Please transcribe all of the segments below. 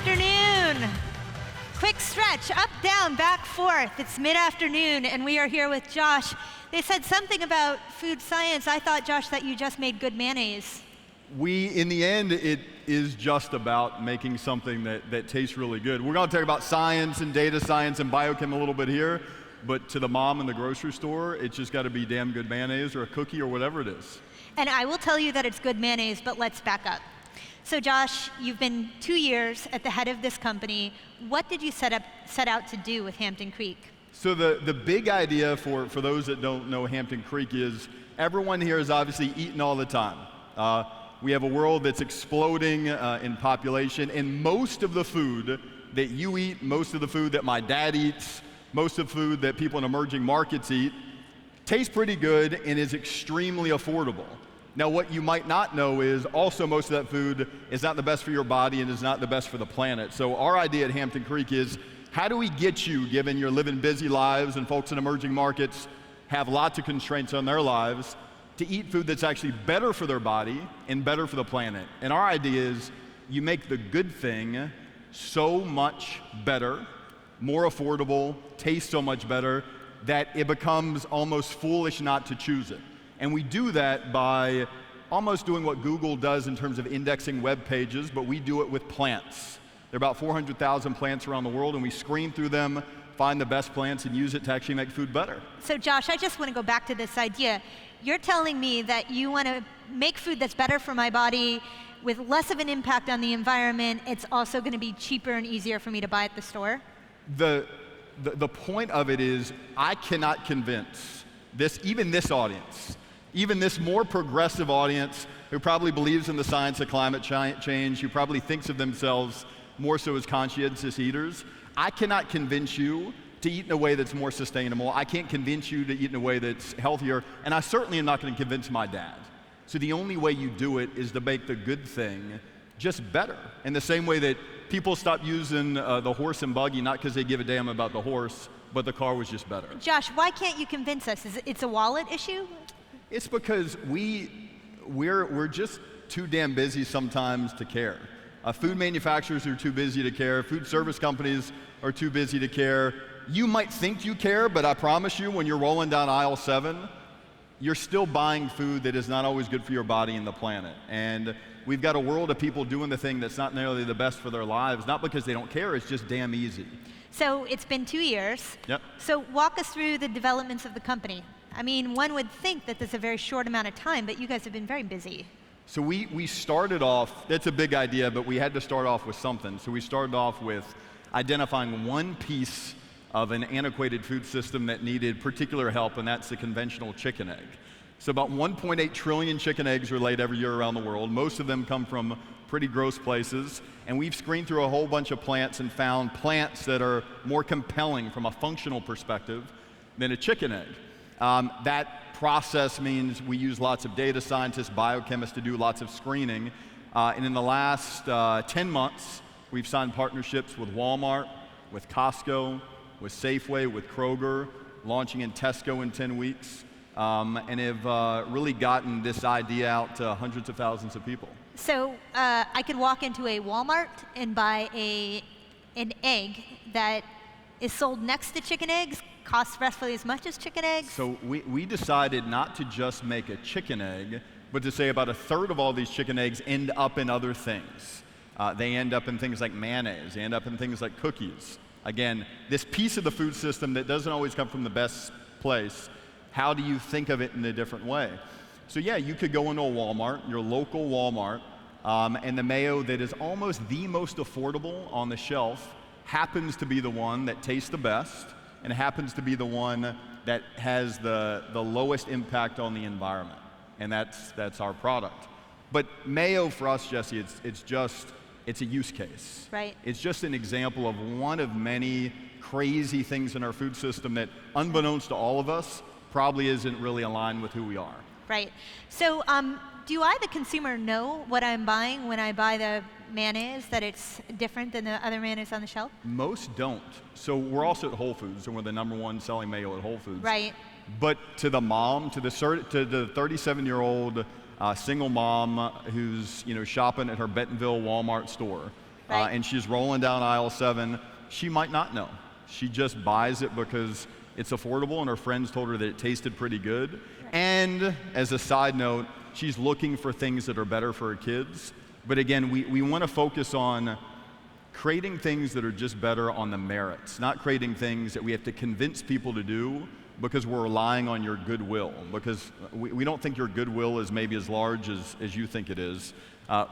afternoon. Quick stretch, up, down, back, forth. It's mid-afternoon, and we are here with Josh. They said something about food science. I thought, Josh, that you just made good mayonnaise. In the end, it is just about making something that tastes really good. We're going to talk about science and data science and biochem a little bit here, but to the mom in the grocery store, it's just got to be damn good mayonnaise or a cookie or whatever it is. And I will tell you that it's good mayonnaise, but let's back up. So Josh, you've been 2 years at the head of this company. What did you set out to do with Hampton Creek? So the big idea for those that don't know Hampton Creek is everyone here is obviously eating all the time. We have a world that's exploding in population, and most of the food that you eat, most of the food that my dad eats, most of the food that people in emerging markets eat, tastes pretty good and is extremely affordable. Now, what you might not know is also most of that food is not the best for your body and is not the best for the planet. So our idea at Hampton Creek is, how do we get you, given you're living busy lives and folks in emerging markets have lots of constraints on their lives, to eat food that's actually better for their body and better for the planet? And our idea is you make the good thing so much better, more affordable, tastes so much better, that it becomes almost foolish not to choose it. And we do that by almost doing what Google does in terms of indexing web pages, but we do it with plants. There are about 400,000 plants around the world, and we screen through them, find the best plants, and use it to actually make food better. So Josh, I just want to go back to this idea. You're telling me that you want to make food that's better for my body with less of an impact on the environment. It's also going to be cheaper and easier for me to buy at the store? The point of it is, I cannot convince even this audience, even this more progressive audience who probably believes in the science of climate change, who probably thinks of themselves more so as conscientious eaters, I cannot convince you to eat in a way that's more sustainable. I can't convince you to eat in a way that's healthier, and I certainly am not going to convince my dad. So the only way you do it is to make the good thing just better. In the same way that people stopped using the horse and buggy, not because they give a damn about the horse, but the car was just better. Josh, why can't you convince us? It's a wallet issue? It's because we're just too damn busy sometimes to care. Food manufacturers are too busy to care. Food service companies are too busy to care. You might think you care, but I promise you, when you're rolling down aisle 7, you're still buying food that is not always good for your body and the planet. And we've got a world of people doing the thing that's not nearly the best for their lives, not because they don't care, it's just damn easy. So it's been 2 years. Yep. So walk us through the developments of the company. I mean, one would think that this is a very short amount of time, but you guys have been very busy. So we started off, that's a big idea, but we had to start off with something. So we started off with identifying one piece of an antiquated food system that needed particular help, and that's the conventional chicken egg. So about 1.8 trillion chicken eggs are laid every year around the world. Most of them come from pretty gross places, and we've screened through a whole bunch of plants and found plants that are more compelling from a functional perspective than a chicken egg. That process means we use lots of data scientists, biochemists to do lots of screening. And in the last 10 months, we've signed partnerships with Walmart, with Costco, with Safeway, with Kroger, launching in Tesco in 10 weeks, and have really gotten this idea out to hundreds of thousands of people. So I could walk into a Walmart and buy an egg that is sold next to chicken eggs, costs roughly as much as chicken eggs? So we decided not to just make a chicken egg, but to say about a third of all these chicken eggs end up in other things. They end up in things like mayonnaise, they end up in things like cookies. Again, this piece of the food system that doesn't always come from the best place, how do you think of it in a different way? So yeah, you could go into a Walmart, your local Walmart, and the mayo that is almost the most affordable on the shelf happens to be the one that tastes the best, and happens to be the one that has the lowest impact on the environment. And that's our product. But mayo for us, Jessi, it's a use case. Right. It's just an example of one of many crazy things in our food system that, unbeknownst to all of us, probably isn't really aligned with who we are. Right. So do I, the consumer, know what I'm buying when I buy the mayonnaise, that it's different than the other mayonnaise on the shelf? Most don't. So we're also at Whole Foods, and we're the #1 selling mayo at Whole Foods. Right. But to the mom, to the 37-year-old single mom who's shopping at her Bentonville Walmart store, Right. and she's rolling down aisle 7, she might not know. She just buys it because it's affordable and her friends told her that it tasted pretty good. Right. And as a side note, she's looking for things that are better for her kids. But again, we want to focus on creating things that are just better on the merits, not creating things that we have to convince people to do because we're relying on your goodwill. Because we don't think your goodwill is maybe as large as you think it is.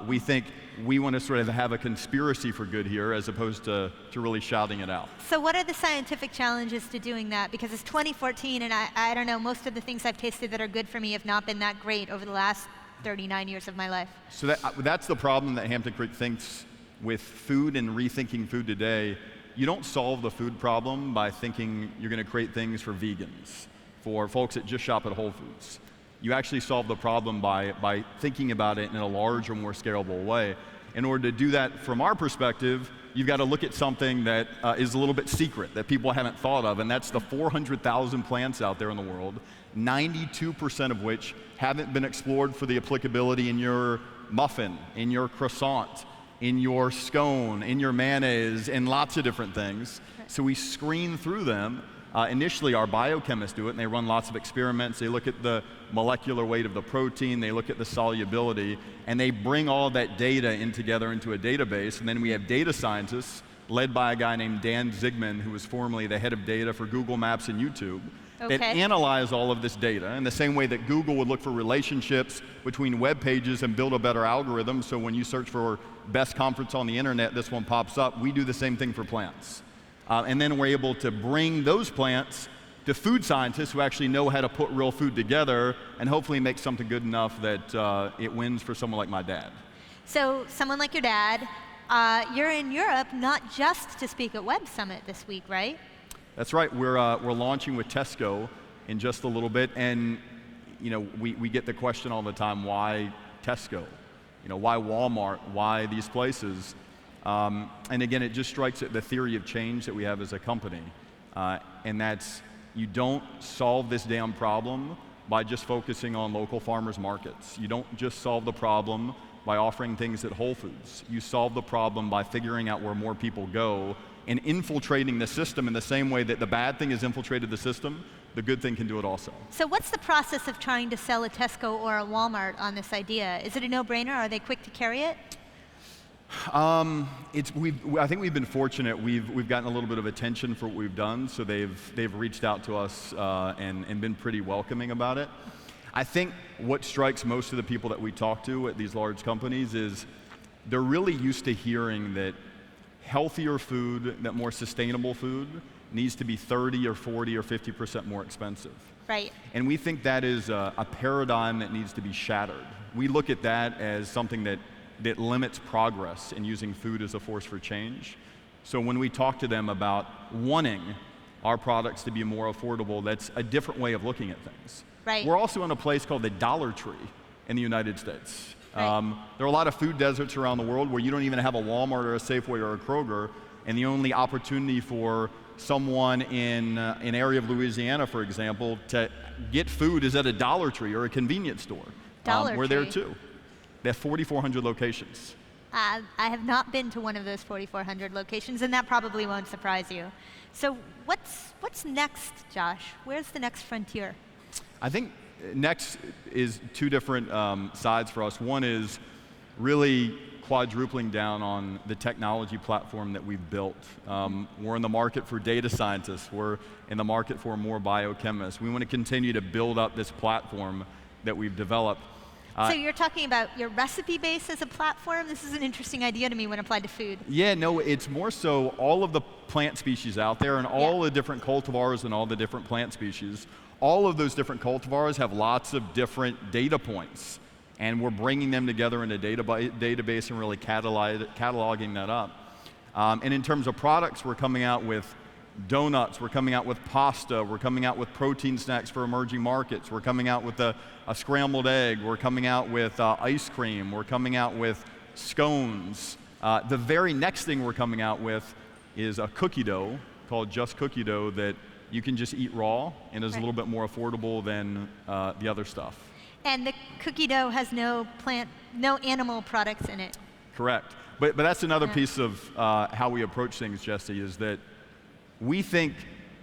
We think we want to sort of have a conspiracy for good here as opposed to really shouting it out. So what are the scientific challenges to doing that? Because it's 2014 and I don't know, most of the things I've tasted that are good for me have not been that great over the last 39 years of my life. So that's the problem that Hampton Creek thinks with food and rethinking food today. You don't solve the food problem by thinking you're going to create things for vegans, for folks that just shop at Whole Foods. You actually solve the problem by thinking about it in a larger, more scalable way. In order to do that, from our perspective, you've got to look at something that is a little bit secret, that people haven't thought of, and that's the 400,000 plants out there in the world, 92% of which haven't been explored for the applicability in your muffin, in your croissant, in your scone, in your mayonnaise, and lots of different things. So we screen through them. Initially, our biochemists do it, and they run lots of experiments. They look at the molecular weight of the protein, they look at the solubility, and they bring all of that data together into a database. And then we have data scientists, led by a guy named Dan Zigman, who was formerly the head of data for Google Maps and YouTube, that analyze all of this data in the same way that Google would look for relationships between web pages and build a better algorithm. So when you search for best conference on the internet, this one pops up. We do the same thing for plants. And then we're able to bring those plants to food scientists who actually know how to put real food together and hopefully make something good enough that it wins for someone like my dad. So someone like your dad, you're in Europe not just to speak at Web Summit this week, right? That's right. We're launching with Tesco in just a little bit, and we get the question all the time: why Tesco? Why Walmart? Why these places? And again, it just strikes at the theory of change that we have as a company, and that's you don't solve this damn problem by just focusing on local farmers markets. You don't just solve the problem by offering things at Whole Foods. You solve the problem by figuring out where more people go and infiltrating the system in the same way that the bad thing has infiltrated the system, the good thing can do it also. So what's the process of trying to sell a Tesco or a Walmart on this idea? Is it a no-brainer? Are they quick to carry it? I think we've been fortunate. We've gotten a little bit of attention for what we've done, so they've reached out to us and been pretty welcoming about it. I think what strikes most of the people that we talk to at these large companies is they're really used to hearing that healthier food, that more sustainable food, needs to be 30 or 40 or 50% more expensive. Right. And we think that is a paradigm that needs to be shattered. We look at that as something that limits progress in using food as a force for change. So when we talk to them about wanting our products to be more affordable, that's a different way of looking at things. Right. We're also in a place called the Dollar Tree in the United States. Right. There are a lot of food deserts around the world where you don't even have a Walmart or a Safeway or a Kroger, and the only opportunity for someone in an area of Louisiana, for example, to get food is at a Dollar Tree or a convenience store. We're there too. They have 4,400 locations. I have not been to one of those 4,400 locations, and that probably won't surprise you. So what's next, Josh? Where's the next frontier? I think next is two different sides for us. One is really quadrupling down on the technology platform that we've built. We're in the market for data scientists. We're in the market for more biochemists. We want to continue to build up this platform that we've developed. So you're talking about your recipe base as a platform? This is an interesting idea to me when applied to food. Yeah, no, it's more so all of the plant species out there and all the different cultivars and all the different plant species. All of those different cultivars have lots of different data points, and we're bringing them together in a database and really cataloging that up. And in terms of products, we're coming out with donuts, we're coming out with pasta, we're coming out with protein snacks for emerging markets, we're coming out with a scrambled egg, we're coming out with ice cream, we're coming out with scones. The very next thing we're coming out with is a cookie dough called Just Cookie Dough that you can just eat raw and is a little bit more affordable than the other stuff. And the cookie dough has no animal products in it. Correct. But that's another piece of how we approach things, Jessi, is that we think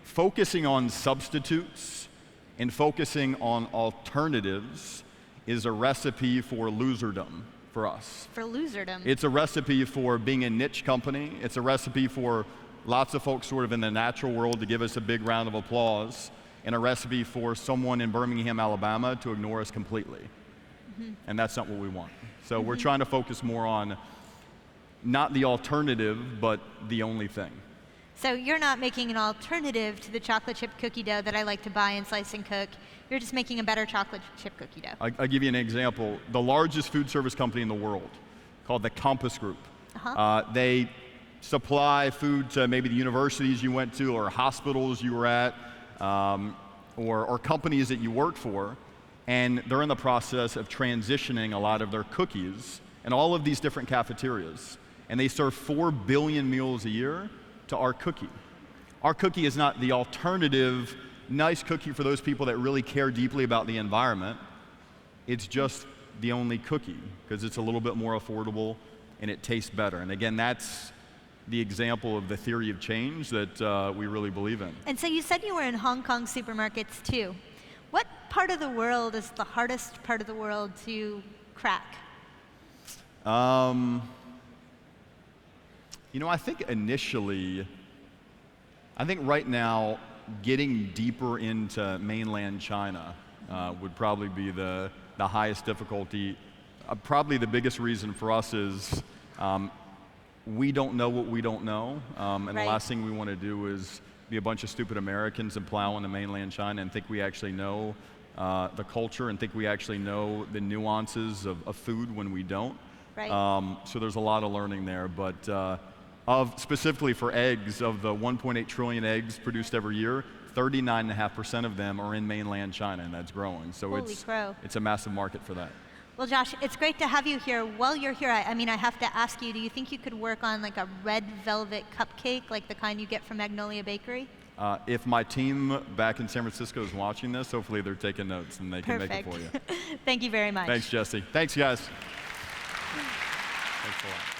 focusing on substitutes and focusing on alternatives is a recipe for loserdom for us. For loserdom. It's a recipe for being a niche company. It's a recipe for lots of folks sort of in the natural world to give us a big round of applause, and a recipe for someone in Birmingham, Alabama to ignore us completely. And that's not what we want. So we're trying to focus more on not the alternative, but the only thing. So you're not making an alternative to the chocolate chip cookie dough that I like to buy and slice and cook. You're just making a better chocolate chip cookie dough. I'll give you an example. The largest food service company in the world, called the Compass Group, they supply food to maybe the universities you went to or hospitals you were at, or companies that you work for, and they're in the process of transitioning a lot of their cookies in all of these different cafeterias. And they serve 4 billion meals a year to our cookie. Our cookie is not the alternative, nice cookie for those people that really care deeply about the environment. It's just the only cookie, because it's a little bit more affordable and it tastes better. And again, that's the example of the theory of change that we really believe in. And so you said you were in Hong Kong supermarkets too. What part of the world is the hardest part of the world to crack? You know, I think initially, I think right now, getting deeper into mainland China would probably be the highest difficulty. Probably the biggest reason for us is we don't know what we don't know, and the last thing we want to do is be a bunch of stupid Americans and plow into mainland China and think we actually know the culture and think we actually know the nuances of food when we don't. So there's a lot of learning there, but specifically for eggs, of the 1.8 trillion eggs produced every year, 39.5% of them are in mainland China, and that's growing. So it's a massive market for that. Well, Josh, it's great to have you here. While you're here, I mean, I have to ask you, do you think you could work on like a red velvet cupcake, like the kind you get from Magnolia Bakery? If my team back in San Francisco is watching this, hopefully they're taking notes and they can make it for you. Thank you very much. Thanks, Jessi. Thanks, guys. Thanks a lot.